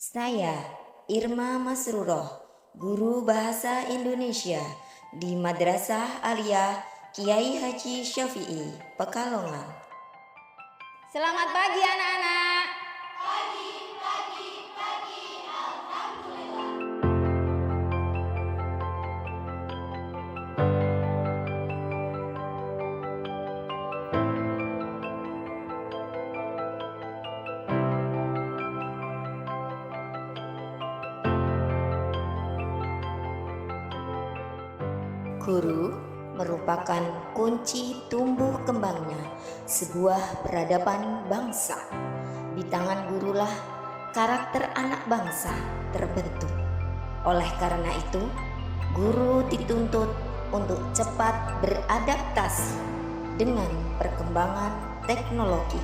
Saya Irma Masruroh, guru bahasa Indonesia di Madrasah Aliyah Kiai Haji Syafi'i, Pekalongan. Selamat pagi anak-anak. Guru merupakan kunci tumbuh kembangnya sebuah peradaban bangsa. Di tangan gurulah karakter anak bangsa terbentuk. Oleh karena itu, guru dituntut untuk cepat beradaptasi dengan perkembangan teknologi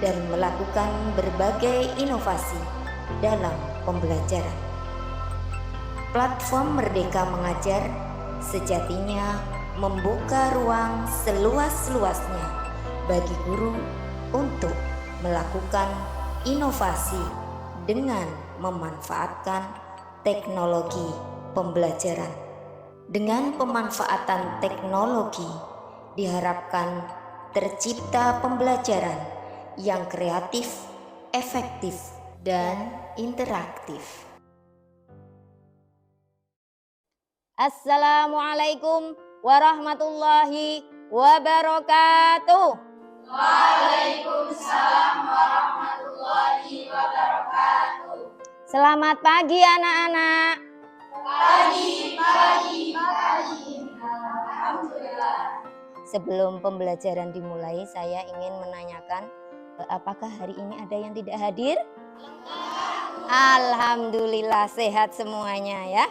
dan melakukan berbagai inovasi dalam pembelajaran. Platform Merdeka Mengajar sejatinya membuka ruang seluas-luasnya bagi guru untuk melakukan inovasi dengan memanfaatkan teknologi pembelajaran. Dengan pemanfaatan teknologi diharapkan tercipta pembelajaran yang kreatif, efektif, dan interaktif. Assalamualaikum warahmatullahi wabarakatuh. Waalaikumsalam warahmatullahi wabarakatuh. Selamat pagi anak-anak. Pagi. Alhamdulillah. Sebelum pembelajaran dimulai, saya ingin menanyakan apakah hari ini ada yang tidak hadir? Alhamdulillah sehat semuanya ya.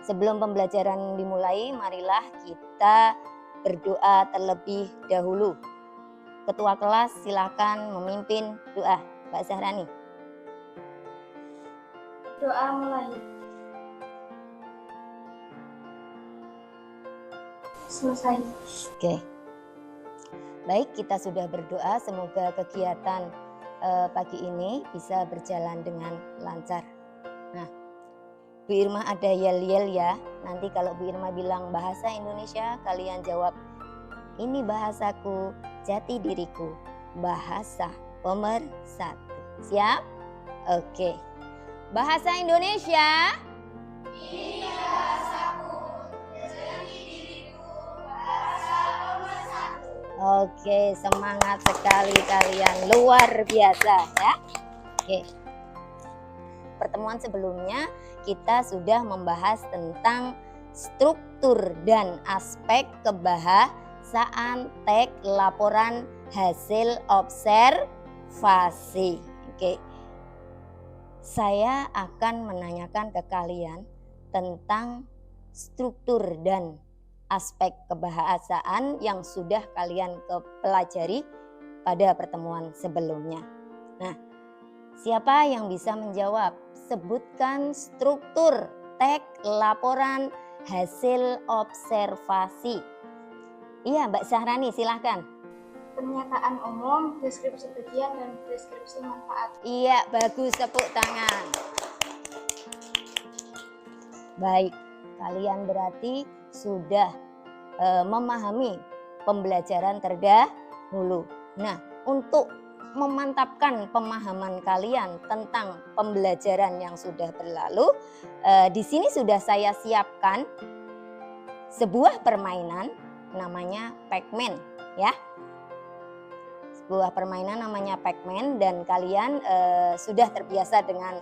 Sebelum pembelajaran dimulai, marilah kita berdoa terlebih dahulu. Ketua kelas silakan memimpin doa, Mbak Zahrani. Doa mulai. Selesai. Oke. Baik, kita sudah berdoa, semoga kegiatan pagi ini bisa berjalan dengan lancar. Nah, Bu Irma ada yel-yel ya. Nanti kalau Bu Irma bilang bahasa Indonesia, kalian jawab, ini bahasaku, jati diriku, bahasa pemersatu. Siap? Oke. Bahasa Indonesia. Ini bahasaku, jati diriku, bahasa pemersatu. Oke, semangat sekali kalian, luar biasa ya. Oke. Pertemuan sebelumnya kita sudah membahas tentang struktur dan aspek kebahasaan teks laporan hasil observasi. Oke. Saya akan menanyakan ke kalian tentang struktur dan aspek kebahasaan yang sudah kalian pelajari pada pertemuan sebelumnya. Nah, siapa yang bisa menjawab? Sebutkan struktur teks laporan hasil observasi. Iya, Mbak Zahrani, silahkan. Pernyataan umum, deskripsi bagian, dan deskripsi manfaat. Iya, bagus, tepuk tangan. Baik, kalian berarti sudah memahami pembelajaran terdahulu. Nah, untuk memantapkan pemahaman kalian tentang pembelajaran yang sudah berlalu, di sini sudah saya siapkan sebuah permainan namanya Pac-Man ya. Sebuah permainan namanya Pac-Man dan kalian sudah terbiasa dengan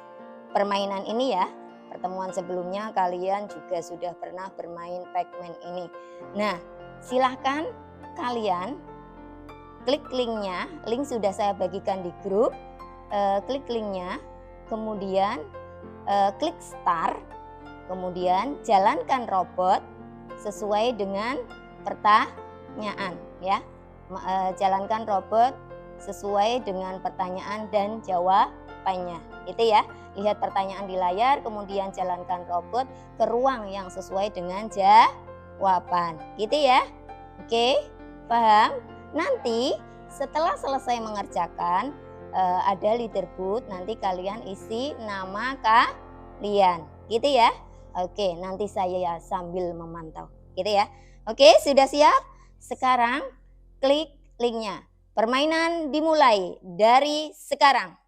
permainan ini ya. Pertemuan sebelumnya kalian juga sudah pernah bermain Pac-Man ini. Nah, silahkan kalian klik linknya, link sudah saya bagikan di grup, klik linknya, kemudian klik start, kemudian jalankan robot sesuai dengan pertanyaan ya. Jalankan robot sesuai dengan pertanyaan dan jawabannya, gitu ya. Lihat pertanyaan di layar, kemudian jalankan robot ke ruang yang sesuai dengan jawaban, gitu ya. Oke, paham? Nanti setelah selesai mengerjakan, ada leaderboard, nanti kalian isi nama kalian, gitu ya. Oke, nanti saya sambil memantau, gitu ya. Oke, sudah siap? Sekarang klik linknya. Permainan dimulai dari sekarang.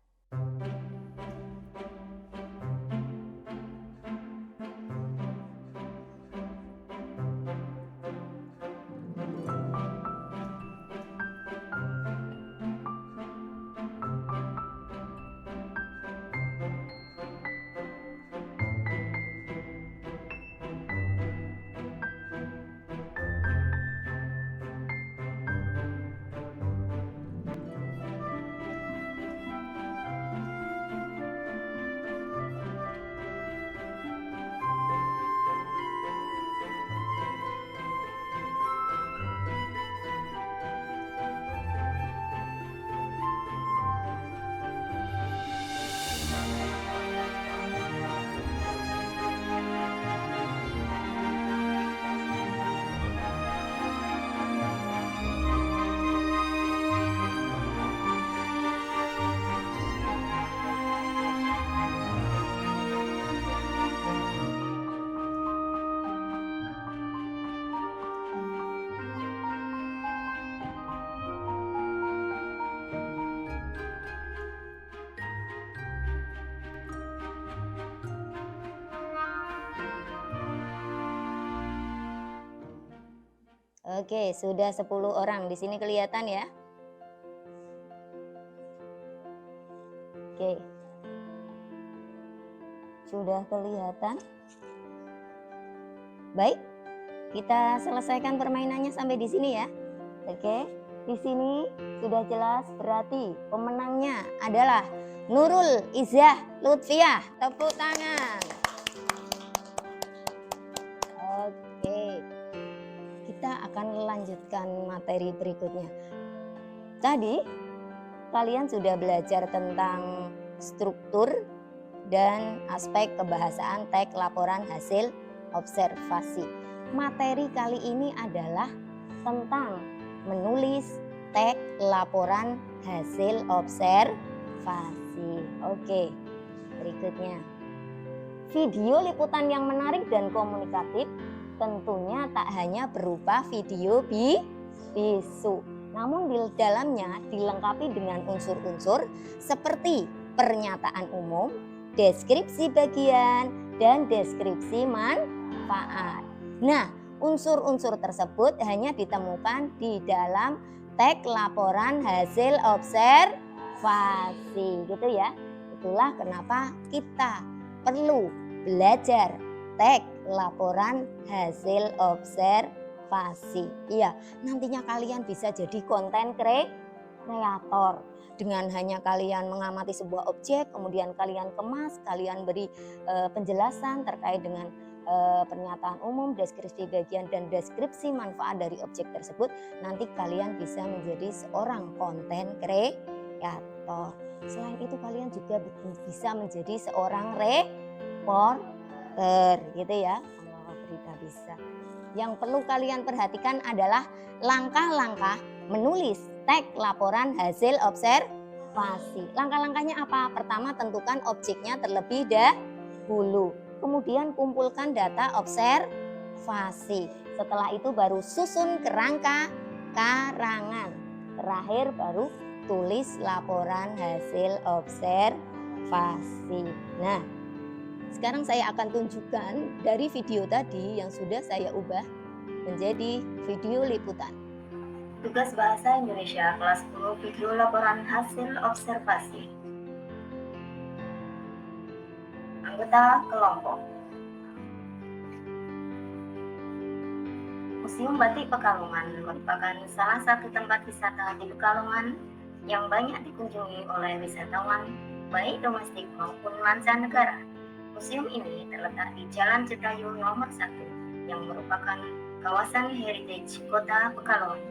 Oke, sudah 10 orang. Di sini kelihatan ya. Oke. Sudah kelihatan? Baik. Kita selesaikan permainannya sampai di sini ya. Oke. Di sini sudah jelas, berarti pemenangnya adalah Nurul Izzah Lutfiah. Tepuk tangan. Oke. Kita akan melanjutkan materi berikutnya. Tadi kalian sudah belajar tentang struktur dan aspek kebahasaan teks laporan hasil observasi. Materi kali ini adalah tentang menulis teks laporan hasil observasi. Oke, berikutnya. Video liputan yang menarik dan komunikatif tentunya tak hanya berupa video bisu, namun di dalamnya dilengkapi dengan unsur-unsur seperti pernyataan umum, deskripsi bagian, dan deskripsi manfaat. Nah, unsur-unsur tersebut hanya ditemukan di dalam teks laporan hasil observasi, gitu ya. Itulah kenapa kita perlu belajar teks laporan hasil observasi. Iya, nantinya kalian bisa jadi konten kreator. Dengan hanya kalian mengamati sebuah objek, kemudian kalian kemas, kalian beri penjelasan terkait dengan pernyataan umum, deskripsi bagian, dan deskripsi manfaat dari objek tersebut, nanti kalian bisa menjadi seorang konten kreator. Selain itu kalian juga bisa menjadi seorang reporter, gitu ya. Allah, berita bisa. Yang perlu kalian perhatikan adalah langkah-langkah menulis teks laporan hasil observasi. Langkah-langkahnya apa? Pertama, tentukan objeknya terlebih dahulu. Kemudian kumpulkan data observasi. Setelah itu baru susun kerangka karangan. Terakhir baru tulis laporan hasil observasi. Nah, sekarang saya akan tunjukkan dari video tadi yang sudah saya ubah menjadi video liputan. Tugas Bahasa Indonesia kelas 10 video laporan hasil observasi. Anggota kelompok. Museum Batik Pekalongan merupakan salah satu tempat wisata di Pekalongan yang banyak dikunjungi oleh wisatawan baik domestik maupun mancanegara. Museum ini terletak di Jalan Cetayu nomor 1 yang merupakan kawasan heritage Kota Pekalongan.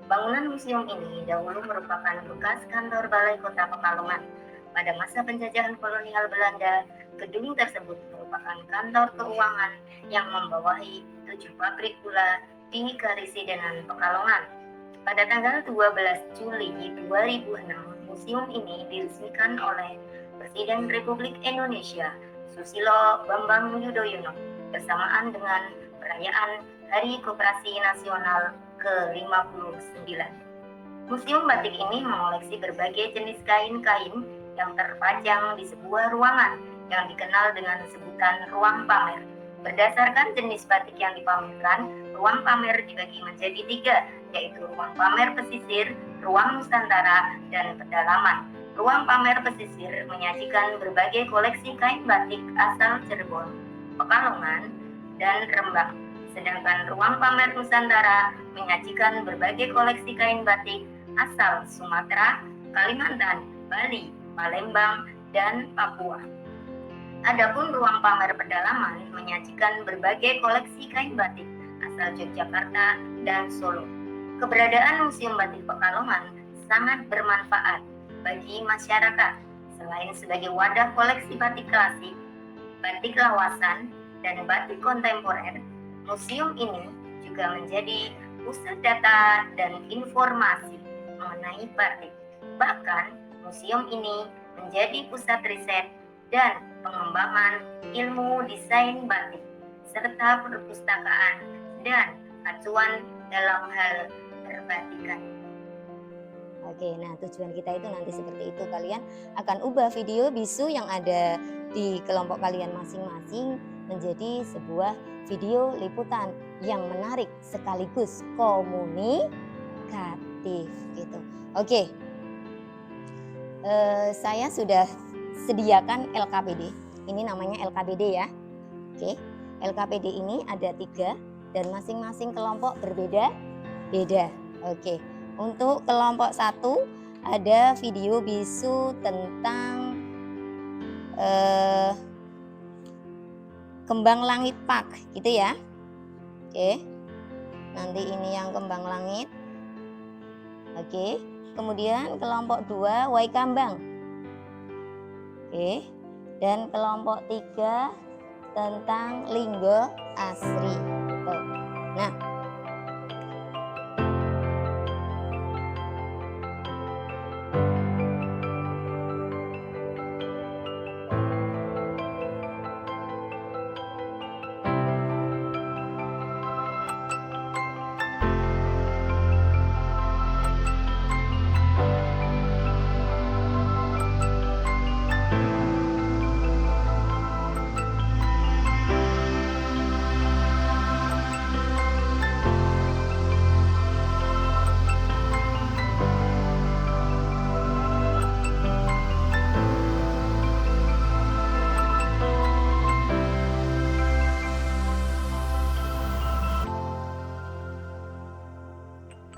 Bangunan museum ini dahulu merupakan bekas kantor Balai Kota Pekalongan. Pada masa penjajahan kolonial Belanda, gedung tersebut merupakan kantor keuangan yang membawahi 7 pabrik gula di Karisidenan Pekalongan. Pada tanggal 12 Juli 2006, museum ini diresmikan oleh Presiden Republik Indonesia Susilo Bambang Yudhoyono bersamaan dengan perayaan Hari Koperasi Nasional ke-59. Museum batik ini mengoleksi berbagai jenis kain-kain yang terpajang di sebuah ruangan yang dikenal dengan sebutan ruang pamer. Berdasarkan jenis batik yang dipamerkan, ruang pamer dibagi menjadi 3, yaitu ruang pamer pesisir, ruang Nusantara, dan pedalaman. Ruang pamer pesisir menyajikan berbagai koleksi kain batik asal Cirebon, Pekalongan, dan Rembang. Sedangkan ruang pamer Nusantara menyajikan berbagai koleksi kain batik asal Sumatera, Kalimantan, Bali, Palembang, dan Papua. Adapun ruang pamer pedalaman menyajikan berbagai koleksi kain batik asal Yogyakarta dan Solo. Keberadaan Museum Batik Pekalongan sangat bermanfaat bagi masyarakat. Selain sebagai wadah koleksi batik klasik, batik lawasan, dan batik kontemporer, museum ini juga menjadi pusat data dan informasi mengenai batik. Bahkan, museum ini menjadi pusat riset dan pengembangan ilmu desain batik, serta perpustakaan dan acuan dalam hal perbatikan. Oke, nah tujuan kita itu nanti seperti itu. Kalian akan ubah video bisu yang ada di kelompok kalian masing-masing menjadi sebuah video liputan yang menarik sekaligus komunikatif gitu. Oke, saya sudah sediakan LKPD. Ini namanya LKPD ya. Oke, LKPD ini ada 3 dan masing-masing kelompok berbeda-beda. Oke, untuk kelompok 1 ada video bisu tentang kembang langit pak gitu ya. Oke, nanti ini yang kembang langit. Oke, kemudian kelompok 2 Waikambang. Oke, dan kelompok 3 tentang Linggo Asri. Tuh. Nah,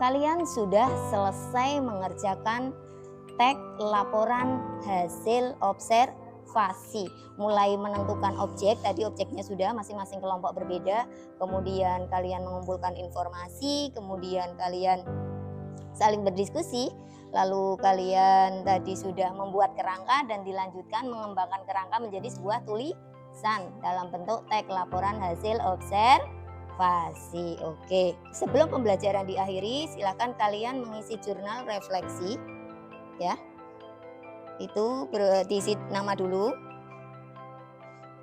kalian sudah selesai mengerjakan teks laporan hasil observasi. Mulai menentukan objek, tadi objeknya sudah masing-masing kelompok berbeda. Kemudian kalian mengumpulkan informasi, kemudian kalian saling berdiskusi. Lalu kalian tadi sudah membuat kerangka dan dilanjutkan mengembangkan kerangka menjadi sebuah tulisan dalam bentuk teks laporan hasil observasi. Oke, sebelum pembelajaran diakhiri, silakan kalian mengisi jurnal refleksi, ya. Itu diisi nama dulu,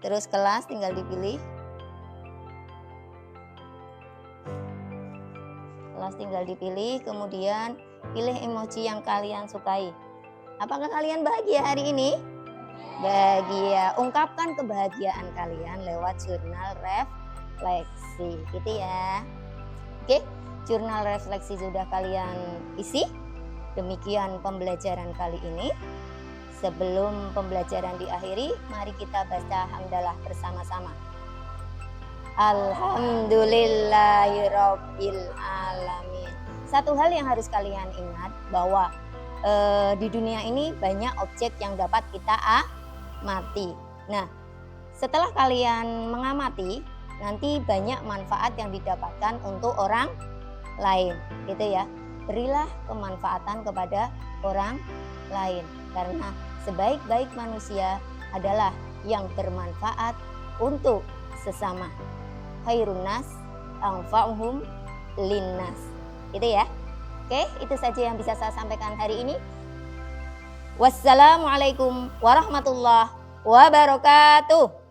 terus kelas tinggal dipilih, kemudian pilih emoji yang kalian sukai. Apakah kalian bahagia hari ini? Bahagia. Ungkapkan kebahagiaan kalian lewat jurnal refleksi gitu ya. Oke, jurnal refleksi sudah kalian isi. Demikian pembelajaran kali ini. Sebelum pembelajaran diakhiri, mari kita baca hamdalah bersama-sama. Alhamdulillahirabbil alamin. Satu hal yang harus kalian ingat bahwa di dunia ini banyak objek yang dapat kita amati. Nah, setelah kalian mengamati, nanti banyak manfaat yang didapatkan untuk orang lain, gitu ya. Berilah kemanfaatan kepada orang lain, karena sebaik-baik manusia adalah yang bermanfaat untuk sesama. Khairun nas anfa'uhum linnas, gitu ya. Oke, itu saja yang bisa saya sampaikan hari ini. Wassalamualaikum warahmatullahi wabarakatuh.